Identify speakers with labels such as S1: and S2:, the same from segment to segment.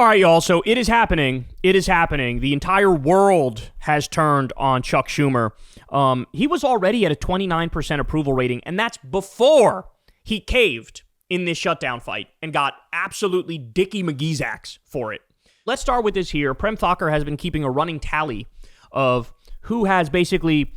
S1: All right, y'all. So it is happening. It is happening. The entire world has turned on Chuck Schumer. He was already at a 29% approval rating, and that's before he caved in this shutdown fight and got absolutely Dickie McGee's axe for it. Let's start with this here. Prem Thakur has been keeping a running tally of who has basically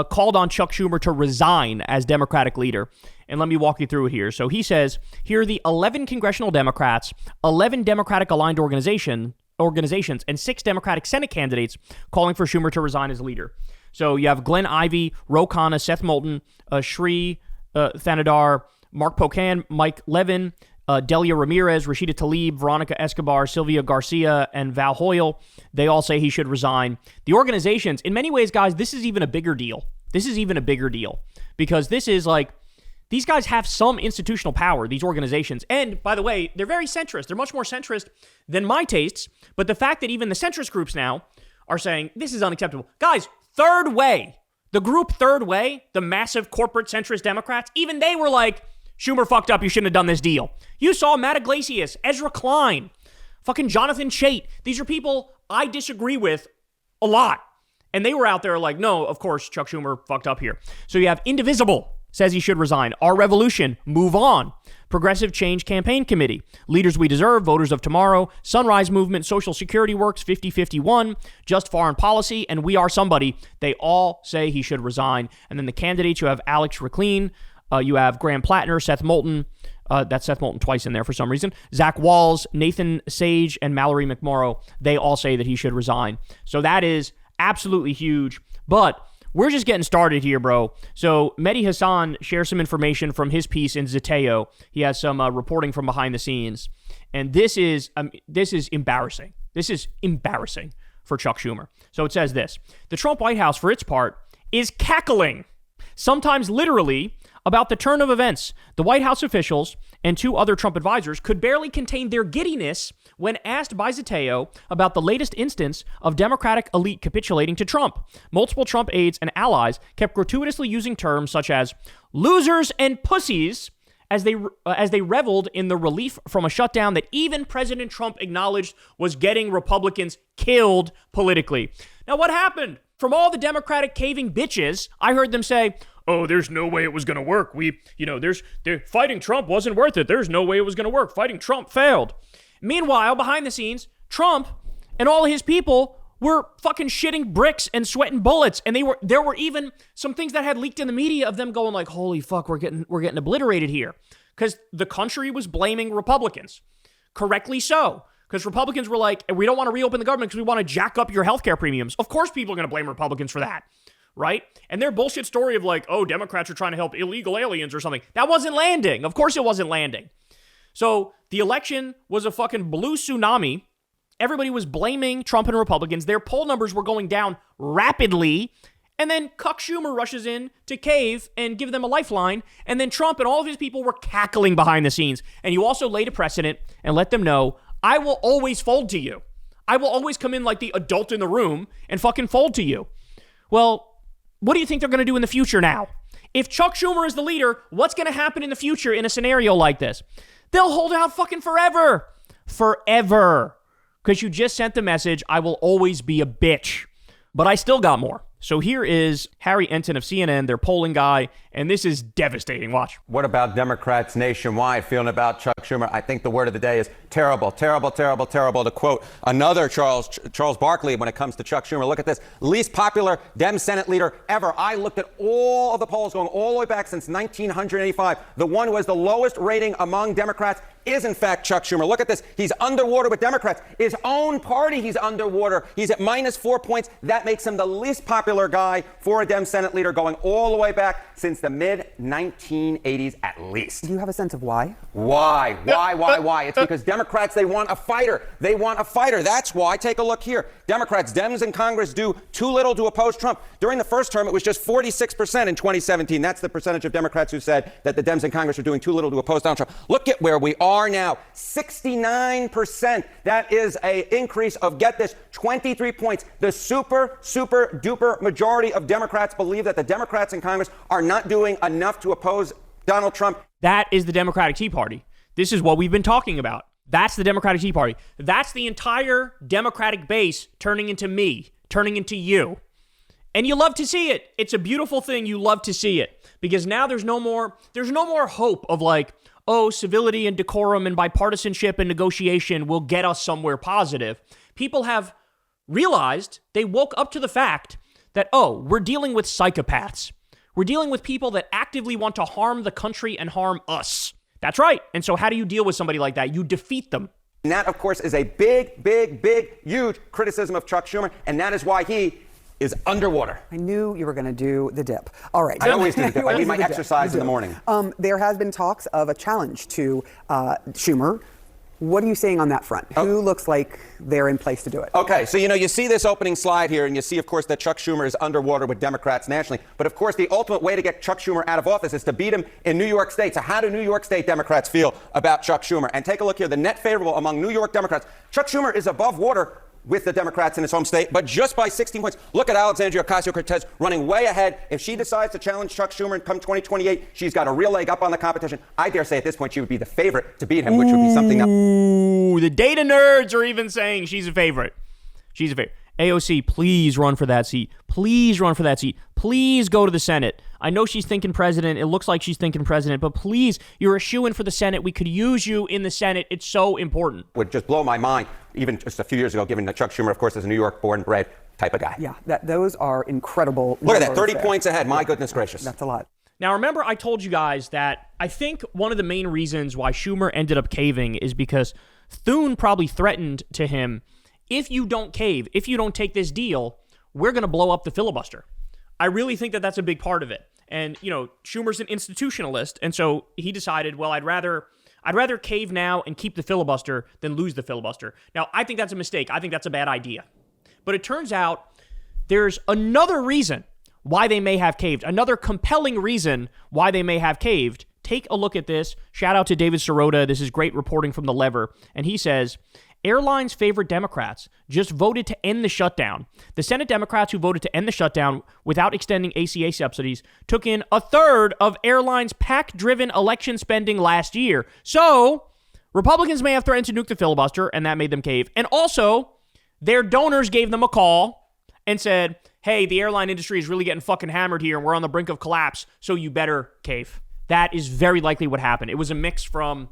S1: called on Chuck Schumer to resign as Democratic leader. And let me walk you through it here. So he says, here are the 11 congressional Democrats, 11 Democratic-aligned organizations, and 6 Democratic Senate candidates calling for Schumer to resign as leader. So you have Glenn Ivey, Ro Khanna, Seth Moulton, Sri Thanadar, Mark Pocan, Mike Levin, Delia Ramirez, Rashida Tlaib, Veronica Escobar, Sylvia Garcia, and Val Hoyle. They all say he should resign. The organizations, in many ways, guys, this is even a bigger deal. This is even a bigger deal because this is like, these guys have some institutional power, these organizations. And by the way, they're very centrist. They're much more centrist than my tastes. But the fact that even the centrist groups now are saying this is unacceptable. Guys, Third Way, the group Third Way, the massive corporate centrist Democrats, even they were like, Schumer fucked up. You shouldn't have done this deal. You saw Matt Iglesias, Ezra Klein, fucking Jonathan Chait. These are people I disagree with a lot. And they were out there like, no, of course, Chuck Schumer fucked up here. So you have Indivisible says he should resign. Our Revolution, Move On. Progressive Change Campaign Committee. Leaders We Deserve, Voters of Tomorrow. Sunrise Movement, Social Security Works, 5051. Just Foreign Policy, and We Are Somebody. They all say he should resign. And then the candidates, you have Alex Racklin, you have Graham Plattner, Seth Moulton. That's Seth Moulton twice in there for some reason. Zach Walls, Nathan Sage, and Mallory McMorrow. They all say that he should resign. So that is absolutely huge. But we're just getting started here, bro. So Mehdi Hassan shares some information from his piece in Zeteo. He has some reporting from behind the scenes. And this is embarrassing. This is embarrassing for Chuck Schumer. So it says this. The Trump White House, for its part, is cackling, sometimes literally, about the turn of events. The White House officials and 2 other Trump advisors could barely contain their giddiness when asked by Zeteo about the latest instance of Democratic elite capitulating to Trump. Multiple Trump aides and allies kept gratuitously using terms such as losers and pussies as they reveled in the relief from a shutdown that even President Trump acknowledged was getting Republicans killed politically. Now, what happened? From all the Democratic caving bitches, I heard them say, oh, there's no way it was going to work. Fighting Trump wasn't worth it. There's no way it was going to work. Fighting Trump failed. Meanwhile, behind the scenes, Trump and all of his people were fucking shitting bricks and sweating bullets. And there were even some things that had leaked in the media of them going like, holy fuck, we're getting obliterated here. Because the country was blaming Republicans. Correctly so. Because Republicans were like, we don't want to reopen the government because we want to jack up your healthcare premiums. Of course people are going to blame Republicans for that. Right? And their bullshit story of like, oh, Democrats are trying to help illegal aliens or something. That wasn't landing. Of course it wasn't landing. So the election was a fucking blue tsunami. Everybody was blaming Trump and Republicans. Their poll numbers were going down rapidly. And then Chuck Schumer rushes in to cave and give them a lifeline. And then Trump and all of his people were cackling behind the scenes. And you also laid a precedent and let them know, I will always fold to you. I will always come in like the adult in the room and fucking fold to you. Well, what do you think they're going to do in the future now? If Chuck Schumer is the leader, what's going to happen in the future in a scenario like this? They'll hold out fucking forever. Forever. Because you just sent the message, I will always be a bitch. But I still got more. So here is Harry Enton of CNN, their polling guy, and this is devastating. Watch.
S2: What about Democrats nationwide feeling about Chuck Schumer? I think the word of the day is terrible, terrible, terrible, terrible. To quote another Charles Barkley when it comes to Chuck Schumer, look at this. Least popular Dem Senate leader ever. I looked at all of the polls going all the way back since 1985. The one who has the lowest rating among Democrats is, in fact, Chuck Schumer. Look at this. He's underwater with Democrats. His own party, he's underwater. He's at -4 points. That makes him the least popular guy for a Dem Senate leader going all the way back since the mid-1980s at least.
S3: Do you have a sense of why?
S2: Why? It's because Democrats, they want a fighter. They want a fighter. That's why. Take a look here. Democrats, Dems in Congress do too little to oppose Trump. During the first term, it was just 46% in 2017. That's the percentage of Democrats who said that the Dems in Congress are doing too little to oppose Donald Trump. Look at where we are now. 69%. That is an increase of, get this, 23 points. The super duper majority of Democrats believe that the Democrats in Congress are not doing enough to oppose Donald Trump.
S1: That is the Democratic Tea Party. This is what we've been talking about. That's the Democratic Tea Party. That's the entire Democratic base turning into me, turning into you. And you love to see it. It's a beautiful thing. You love to see it because now there's no more hope of like, oh, civility and decorum and bipartisanship and negotiation will get us somewhere positive. People have realized, they woke up to the fact that, oh, we're dealing with psychopaths. We're dealing with people that actively want to harm the country and harm us. That's right. And so how do you deal with somebody like that? You defeat them.
S2: And that, of course, is a big, huge criticism of Chuck Schumer, and that is why he is underwater.
S3: I knew you were going to do the dip. All right.
S2: I always do the dip. I need my exercise in the morning.
S3: There has been talks of a challenge to Schumer. What are you saying on that front? Who looks like they're in place to do it?
S2: Okay, so you see this opening slide here, and you see, of course, that Chuck Schumer is underwater with Democrats nationally. But, of course, the ultimate way to get Chuck Schumer out of office is to beat him in New York State. So how do New York State Democrats feel about Chuck Schumer? And take a look here. The net favorable among New York Democrats. Chuck Schumer is above water with the Democrats in his home state, but just by 16 points. Look at Alexandria Ocasio-Cortez running way ahead. If she decides to challenge Chuck Schumer and come 2028, she's got a real leg up on the competition. I dare say at this point she would be the favorite to beat him, which would be something that...
S1: Ooh, the data nerds are even saying she's a favorite. She's a favorite. AOC, please run for that seat. Please run for that seat. Please go to the Senate. I know she's thinking president. It looks like she's thinking president, but please, you're a shoo-in for the Senate. We could use you in the Senate. It's so important.
S2: Would just blow my mind, even just a few years ago, given that Chuck Schumer, of course, is a New York born and bred type of guy.
S3: Yeah, those are incredible.
S2: Look at that, 30 points ahead. My goodness gracious.
S3: That's a lot.
S1: Now, remember I told you guys that I think one of the main reasons why Schumer ended up caving is because Thune probably threatened to him, if you don't cave, if you don't take this deal, we're going to blow up the filibuster. I really think that that's a big part of it. And, Schumer's an institutionalist, and so he decided, well, I'd rather cave now and keep the filibuster than lose the filibuster. Now, I think that's a mistake. I think that's a bad idea. But it turns out there's another reason why they may have caved, another compelling reason why they may have caved. Take a look at this. Shout out to David Sirota. This is great reporting from The Lever. And he says, airlines' favorite Democrats just voted to end the shutdown. The Senate Democrats who voted to end the shutdown without extending ACA subsidies took in a third of airlines' PAC-driven election spending last year. So, Republicans may have threatened to nuke the filibuster, and that made them cave. And also, their donors gave them a call and said, hey, the airline industry is really getting fucking hammered here, and we're on the brink of collapse, so you better cave. That is very likely what happened. It was a mix from,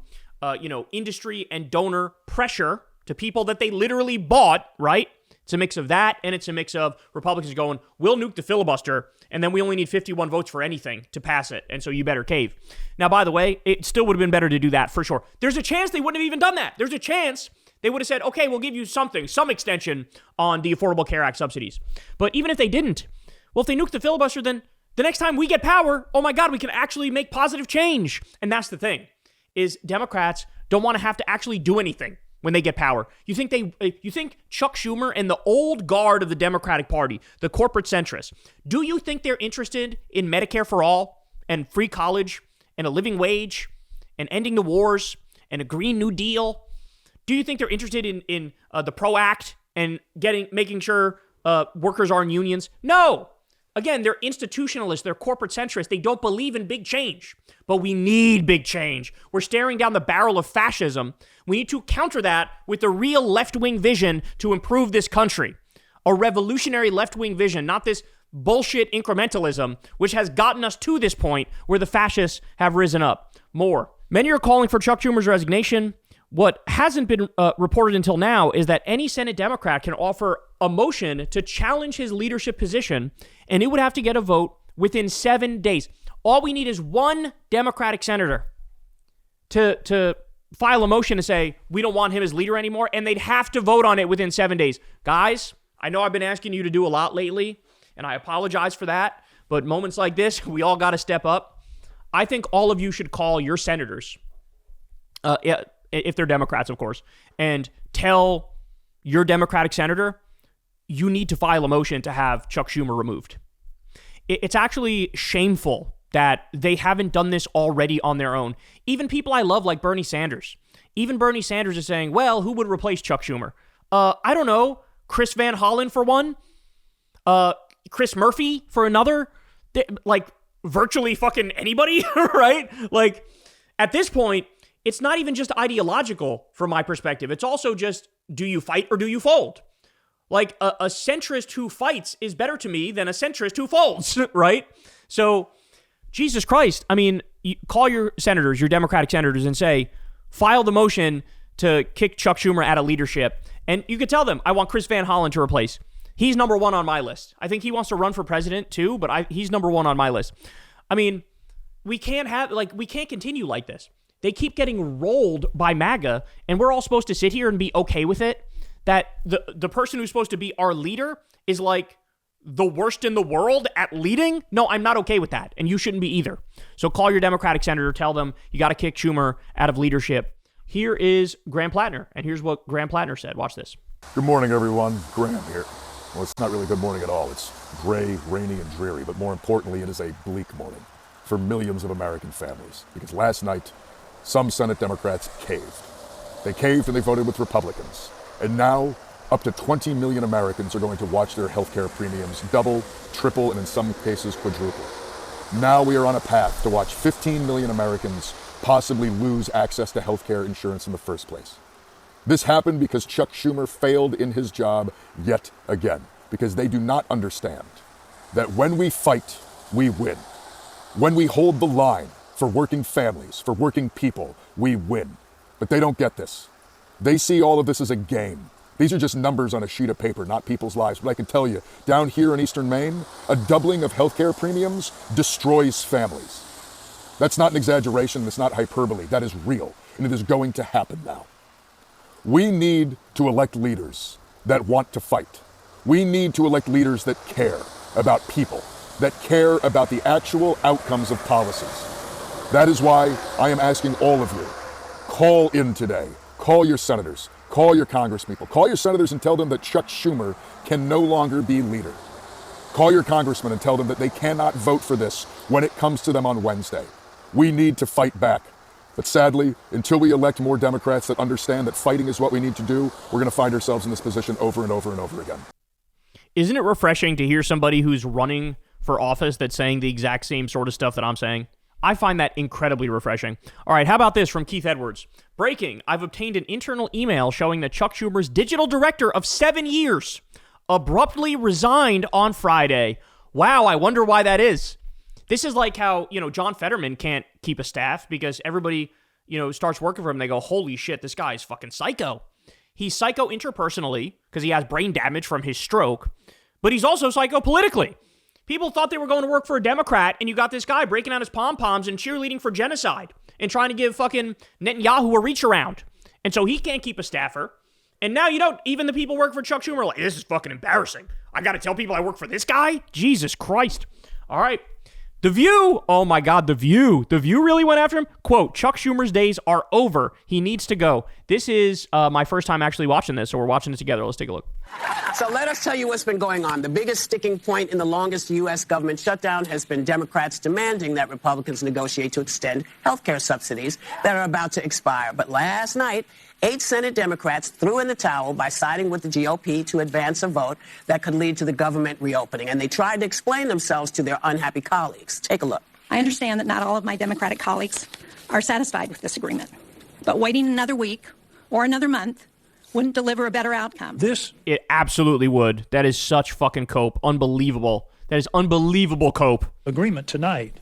S1: industry and donor pressure to people that they literally bought, right? It's a mix of that, and it's a mix of Republicans going, we'll nuke the filibuster, and then we only need 51 votes for anything to pass it, and so you better cave. Now, by the way, it still would have been better to do that, for sure. There's a chance they wouldn't have even done that. There's a chance they would have said, okay, we'll give you some extension on the Affordable Care Act subsidies. But even if they didn't, well, if they nuke the filibuster, then the next time we get power, oh my God, we can actually make positive change. And that's the thing, is Democrats don't want to have to actually do anything when they get power. You think Chuck Schumer and the old guard of the Democratic Party, the corporate centrists, do you think they're interested in Medicare for all and free college and a living wage and ending the wars and a Green New Deal? Do you think they're interested in the PRO Act and making sure workers are in unions? No. Again, they're institutionalists. They're corporate centrists. They don't believe in big change. But we need big change. We're staring down the barrel of fascism. We need to counter that with a real left-wing vision to improve this country. A revolutionary left-wing vision, not this bullshit incrementalism, which has gotten us to this point where the fascists have risen up. More. Many are calling for Chuck Schumer's resignation. What hasn't been reported until now is that any Senate Democrat can offer a motion to challenge his leadership position, and it would have to get a vote within 7 days. All we need is one Democratic senator to file a motion to say, we don't want him as leader anymore, and they'd have to vote on it within 7 days. Guys, I know I've been asking you to do a lot lately, and I apologize for that, but moments like this, we all got to step up. I think all of you should call your senators, if they're Democrats, of course, and tell your Democratic senator, you need to file a motion to have Chuck Schumer removed. It's actually shameful that they haven't done this already on their own. Even people I love like Bernie Sanders. Even Bernie Sanders is saying, well, who would replace Chuck Schumer? I don't know. Chris Van Hollen for one. Chris Murphy for another. Like virtually fucking anybody, right? Like at this point, it's not even just ideological from my perspective. It's also just, do you fight or do you fold? Like a centrist who fights is better to me than a centrist who folds, right? So, Jesus Christ, I mean, you call your senators, your Democratic senators, and say, file the motion to kick Chuck Schumer out of leadership. And you could tell them, I want Chris Van Hollen to replace. He's number one on my list. I think he wants to run for president too, but he's number one on my list. I mean, we can't continue like this. They keep getting rolled by MAGA, and we're all supposed to sit here and be okay with it. That the person who's supposed to be our leader is like the worst in the world at leading? No, I'm not okay with that, and you shouldn't be either. So call your Democratic senator, tell them you got to kick Schumer out of leadership. Here is Graham Plattner, and here's what Graham Plattner said. Watch this.
S4: Good morning, everyone. Graham here. Well, it's not really good morning at all. It's gray, rainy, and dreary, but more importantly, it is a bleak morning for millions of American families, because last night, some Senate Democrats caved. They caved and they voted with Republicans. And now, up to 20 million Americans are going to watch their healthcare premiums double, triple, and in some cases quadruple. Now we are on a path to watch 15 million Americans possibly lose access to healthcare insurance in the first place. This happened because Chuck Schumer failed in his job yet again, because they do not understand that when we fight, we win. When we hold the line for working families, for working people, we win. But they don't get this. They see all of this as a game. These are just numbers on a sheet of paper, not people's lives. But I can tell you, down here in Eastern Maine, a doubling of healthcare premiums destroys families. That's not an exaggeration, that's not hyperbole, that is real, and it is going to happen now. We need to elect leaders that want to fight. We need to elect leaders that care about people, that care about the actual outcomes of policies. That is why I am asking all of you, call in today. Call your senators, call your congresspeople, call your senators and tell them that Chuck Schumer can no longer be leader. Call your congressmen and tell them that they cannot vote for this when it comes to them on Wednesday. We need to fight back. But sadly, until we elect more Democrats that understand that fighting is what we need to do, we're going to find ourselves in this position over and over and over again.
S1: Isn't it refreshing to hear somebody who's running for office that's saying the exact same sort of stuff that I'm saying? I find that incredibly refreshing. All right, how about this from Keith Edwards? Breaking, I've obtained an internal email showing that Chuck Schumer's digital director of 7 years abruptly resigned on Friday. Wow, I wonder why that is. This is like how, John Fetterman can't keep a staff because everybody, starts working for him. They go, holy shit, this guy is fucking psycho. He's psycho interpersonally because he has brain damage from his stroke, but he's also psycho politically. People thought they were going to work for a Democrat, and you got this guy breaking out his pom-poms and cheerleading for genocide and trying to give fucking Netanyahu a reach around. And so he can't keep a staffer. And now even the people working for Chuck Schumer are like, this is fucking embarrassing. I got to tell people I work for this guy? Jesus Christ. All right. The View. Oh my God, The View. The View really went after him. Quote, Chuck Schumer's days are over. He needs to go. This is my first time actually watching this, so we're watching it together. Let's take a look.
S5: So let us tell you what's been going on. The biggest sticking point in the longest U.S. government shutdown has been Democrats demanding that Republicans negotiate to extend health care subsidies that are about to expire. But last night, 8 Senate Democrats threw in the towel by siding with the GOP to advance a vote that could lead to the government reopening. And they tried to explain themselves to their unhappy colleagues. Take a look.
S6: I understand that not all of my Democratic colleagues are satisfied with this agreement. But waiting another week or another month wouldn't deliver a better outcome.
S1: It absolutely would. That is such fucking cope. Unbelievable. That is unbelievable cope.
S7: Agreement tonight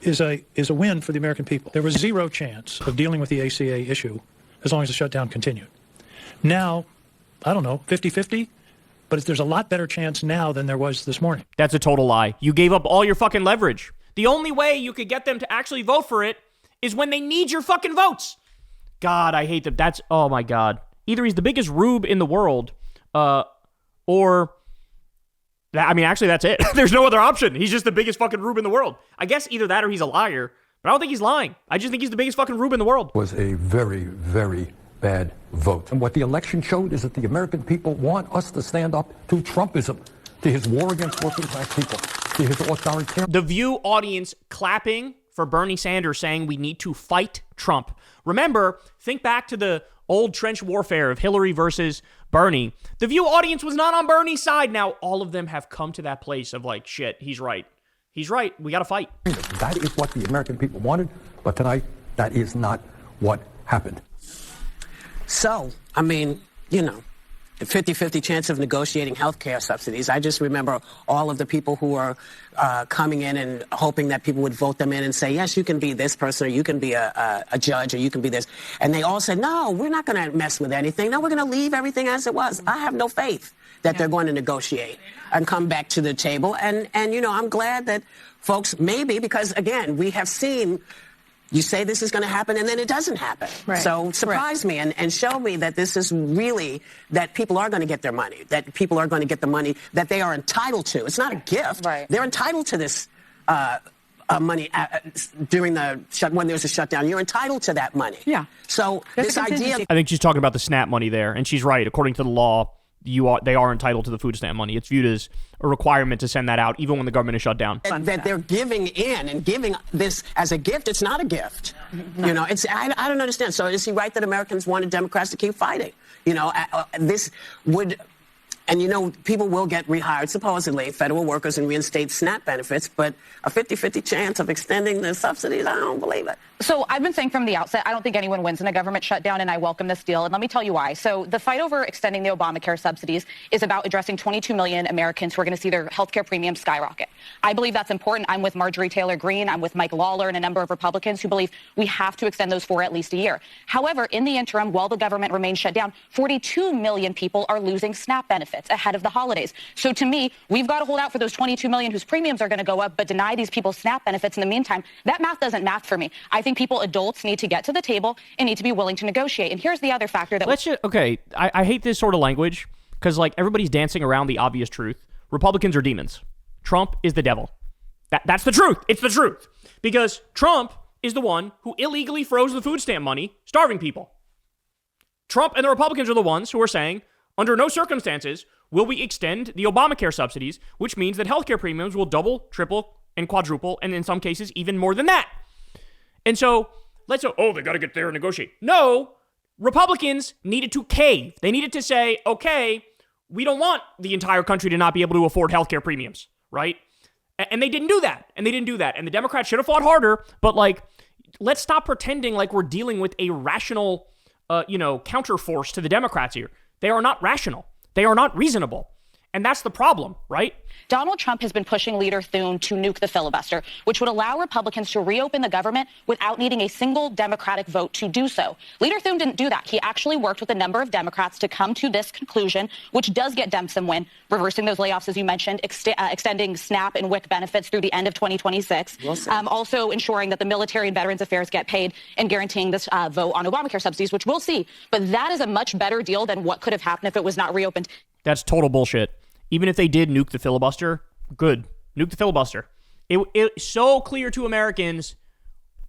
S7: is a win for the American people. There was zero chance of dealing with the ACA issue as long as the shutdown continued. Now, I don't know, 50-50? But there's a lot better chance now than there was this morning.
S1: That's a total lie. You gave up all your fucking leverage. The only way you could get them to actually vote for it is when they need your fucking votes. God, I hate that. Oh my God. Either he's the biggest rube in the world, or... actually, that's it. There's no other option. He's just the biggest fucking rube in the world. I guess either that or he's a liar, but I don't think he's lying. I just think he's the biggest fucking rube in the world.
S8: Was a very, very bad vote. And what the election showed is that the American people want us to stand up to Trumpism, to his war against working class people, to his authoritarian...
S1: The View audience clapping for Bernie Sanders saying we need to fight Trump. Remember, think back to the old trench warfare of Hillary versus Bernie. The View audience was not on Bernie's side. Now, all of them have come to that place of like, shit, he's right. He's right. We got to fight.
S8: That is what the American people wanted. But tonight, That is not what happened.
S5: So, I mean, you know, the 50-50 chance of negotiating health care subsidies. I just remember all of the people who are coming in and hoping that people would vote them in and say, yes, you can be this person, or you can be a judge, or you can be this. And they all said, no, we're not going to mess with anything. No, we're going to leave everything as it was. I have no faith that they're going to negotiate and come back to the table. And you know, I'm glad that folks, maybe, because, again, we have seen, you say this is going to happen, and then it doesn't happen.
S9: Right.
S5: So surprise me and show me that this is really, that people are going to get their money, that people are going to get the money that they are entitled to. It's not a gift.
S9: Right.
S5: They're entitled to this money during when there's a shutdown. You're entitled to that money.
S9: Yeah.
S5: So
S9: There's
S5: this
S9: a
S5: idea...
S9: contingency.
S1: I think she's talking about the SNAP money there, and she's right. According to the law, they are entitled to the food stamp money. It's viewed as a requirement to send that out, even when the government is shut down.
S5: That they're giving in and giving this as a gift. It's not a gift. You know, I don't understand. So is he right that Americans wanted Democrats to keep fighting? You know, this would... And, you know, people will get rehired, supposedly, federal workers, and reinstate SNAP benefits, but a 50-50 chance of extending the subsidies, I don't believe it.
S10: So I've been saying from the outset, I don't think anyone wins in a government shutdown, and I welcome this deal. And let me tell you why. So the fight over extending the Obamacare subsidies is about addressing 22 million Americans who are going to see their health care premiums skyrocket. I believe that's important. I'm with Marjorie Taylor Greene. I'm with Mike Lawler and a number of Republicans who believe we have to extend those for at least a year. However, in the interim, while the government remains shut down, 42 million people are losing SNAP benefits ahead of the holidays. So to me, we've got to hold out for those 22 million whose premiums are going to go up, but deny these people SNAP benefits in the meantime. That math doesn't math for me. I think adults need to get to the table and need to be willing to negotiate. And here's the other factor that...
S1: I hate this sort of language because, like, everybody's dancing around the obvious truth. Republicans are demons. Trump is the devil. That's the truth. It's the truth. Because Trump is the one who illegally froze the food stamp money, starving people. Trump and the Republicans are the ones who are saying, under no circumstances will we extend the Obamacare subsidies, which means that healthcare premiums will double, triple, and quadruple, and in some cases, even more than that. And so, let's say, they got to get there and negotiate. No, Republicans needed to cave. They needed to say, okay, we don't want the entire country to not be able to afford healthcare premiums, right? And they didn't do that. And the Democrats should have fought harder, but, like, let's stop pretending like we're dealing with a rational, counterforce to the Democrats here. They are not rational. They are not reasonable. And that's the problem, right?
S10: Donald Trump has been pushing Leader Thune to nuke the filibuster, which would allow Republicans to reopen the government without needing a single Democratic vote to do so. Leader Thune didn't do that. He actually worked with a number of Democrats to come to this conclusion, which does get Dems some win, reversing those layoffs, as you mentioned, extending SNAP and WIC benefits through the end of 2026, also ensuring that the military and veterans affairs get paid, and guaranteeing this vote on Obamacare subsidies, which we'll see. But that is a much better deal than what could have happened if it was not reopened.
S1: That's total bullshit. Even if they did nuke the filibuster, good. Nuke the filibuster. It's so clear to Americans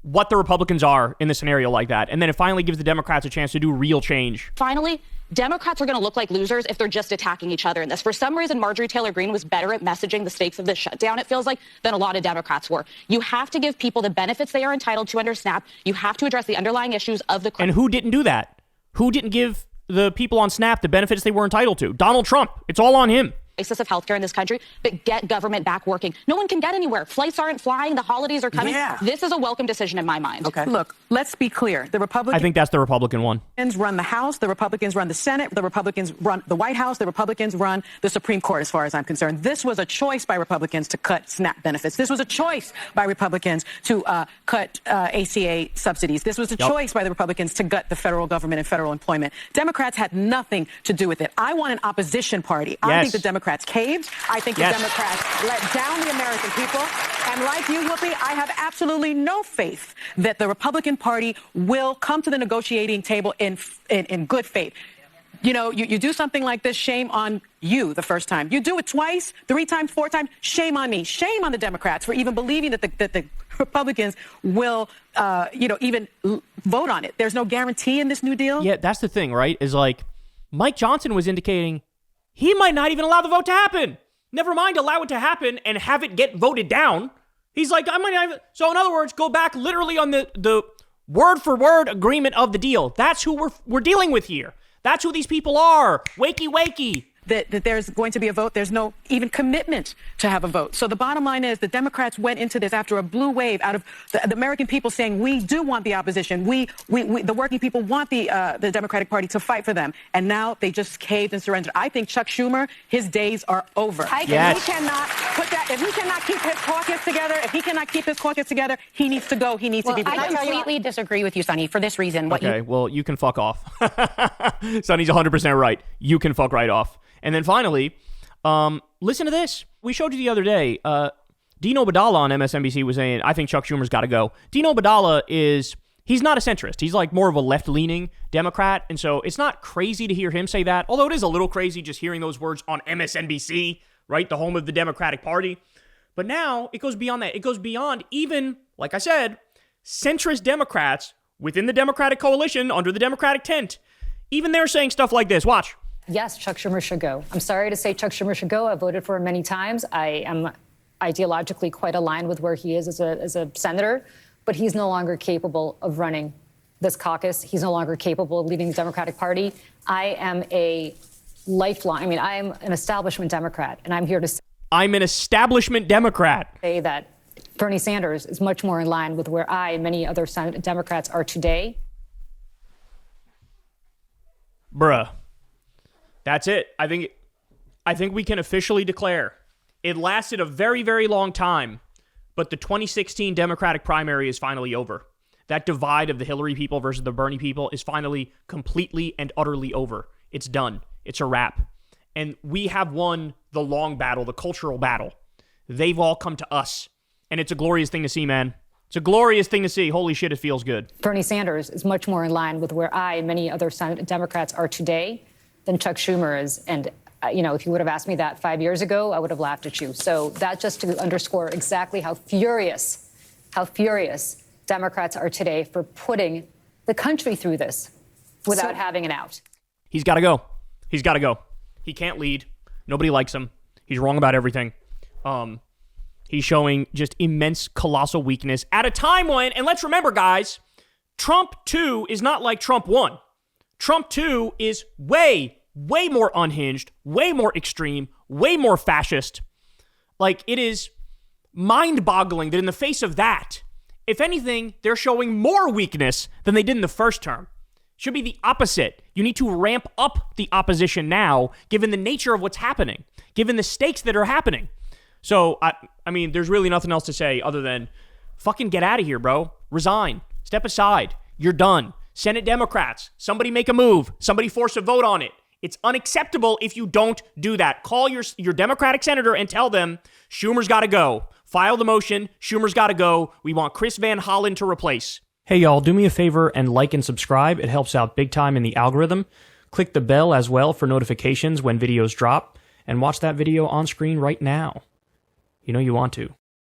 S1: what the Republicans are in a scenario like that. And then it finally gives the Democrats a chance to do real change.
S10: Finally, Democrats are going to look like losers if they're just attacking each other in this. For some reason, Marjorie Taylor Greene was better at messaging the stakes of this shutdown, it feels like, than a lot of Democrats were. You have to give people the benefits they are entitled to under SNAP. You have to address the underlying issues of the...
S1: And who didn't do that? Who didn't give the people on SNAP the benefits they were entitled to? Donald Trump. It's all on him.
S10: Of healthcare in this country, but get government back working. No one can get anywhere. Flights aren't flying. The holidays are coming.
S5: Yeah.
S10: This is a welcome decision in my mind.
S5: Okay.
S9: Look, let's be clear. The Republicans...
S1: I think that's the Republican one.
S9: Run the House. The Republicans run the Senate. The Republicans run the White House. The Republicans run the Supreme Court, as far as I'm concerned. This was a choice by Republicans to cut SNAP benefits. This was a choice by Republicans to cut ACA subsidies. This was a choice by the Republicans to gut the federal government and federal employment. Democrats had nothing to do with it. I want an opposition party. I think the Democrats caved. I think the Democrats let down the American people. And like you, Whoopi, I have absolutely no faith that the Republican Party will come to the negotiating table in good faith. You know, you do something like this, shame on you the first time. You do it twice, 3 times, 4 times, shame on me. Shame on the Democrats for even believing that the Republicans will, even vote on it. There's no guarantee in this New Deal.
S1: Yeah, that's the thing, right? Is like Mike Johnson was indicating he might not even allow the vote to happen. Never mind allow it to happen and have it get voted down. He's like, I might not even... So in other words, go back literally on the word-for-word agreement of the deal. That's who we're dealing with here. That's who these people are. Wakey, wakey.
S9: that there's going to be a vote. There's no even commitment to have a vote. So the bottom line is the Democrats went into this after a blue wave out of the American people saying we do want the opposition. We the working people want the Democratic Party to fight for them. And now they just caved and surrendered. I think Chuck Schumer, his days are over.
S1: Yes.
S9: If he cannot keep his caucus together, he needs to go. He needs to be replaced.
S10: I completely disagree with you, Sonny, for this reason.
S1: Well, you can fuck off. Sonny's 100% right. You can fuck right off. And then finally, listen to this. We showed you the other day. Dino Badala on MSNBC was saying, I think Chuck Schumer's got to go. Dino Badala he's not a centrist. He's like more of a left-leaning Democrat. And so it's not crazy to hear him say that, although it is a little crazy just hearing those words on MSNBC, right? The home of the Democratic Party. But now it goes beyond that. It goes beyond even, like I said, centrist Democrats within the Democratic coalition under the Democratic tent. Even they're saying stuff like this. Watch.
S11: Yes, Chuck Schumer should go. I'm sorry to say Chuck Schumer should go. I've voted for him many times. I am ideologically quite aligned with where he is as a senator, but he's no longer capable of running this caucus. He's no longer capable of leading the Democratic Party. I am I am an establishment Democrat, and I'm here to say
S1: I'm an establishment Democrat.
S11: Say that Bernie Sanders is much more in line with where I and many other Democrats are today.
S1: Bruh. That's it. I think we can officially declare it lasted a very, very long time, but the 2016 Democratic primary is finally over. That divide of the Hillary people versus the Bernie people is finally completely and utterly over. It's done. It's a wrap. And we have won the long battle, the cultural battle. They've all come to us. And it's a glorious thing to see, man. It's a glorious thing to see. Holy shit, it feels good.
S11: Bernie Sanders is much more in line with where I and many other Democrats are today than Chuck Schumer is. And, if you would have asked me that 5 years ago, I would have laughed at you. So that just to underscore exactly how furious Democrats are today for putting the country through this without having an out.
S1: He's got to go. He's got to go. He can't lead. Nobody likes him. He's wrong about everything. He's showing just immense, colossal weakness at a time when, and let's remember, guys, Trump 2 is not like Trump 1. Trump 2 is way more unhinged, way more extreme, way more fascist. Like, it is mind-boggling that in the face of that, if anything, they're showing more weakness than they did in the first term. Should be the opposite. You need to ramp up the opposition now, given the nature of what's happening, given the stakes that are happening. So, I mean, there's really nothing else to say other than fucking get out of here, bro. Resign. Step aside. You're done. Senate Democrats, somebody make a move. Somebody force a vote on it. It's unacceptable if you don't do that. Call your Democratic senator and tell them Schumer's got to go. File the motion. Schumer's got to go. We want Chris Van Hollen to replace. Hey, y'all, do me a favor and like and subscribe. It helps out big time in the algorithm. Click the bell as well for notifications when videos drop. And watch that video on screen right now. You know you want to.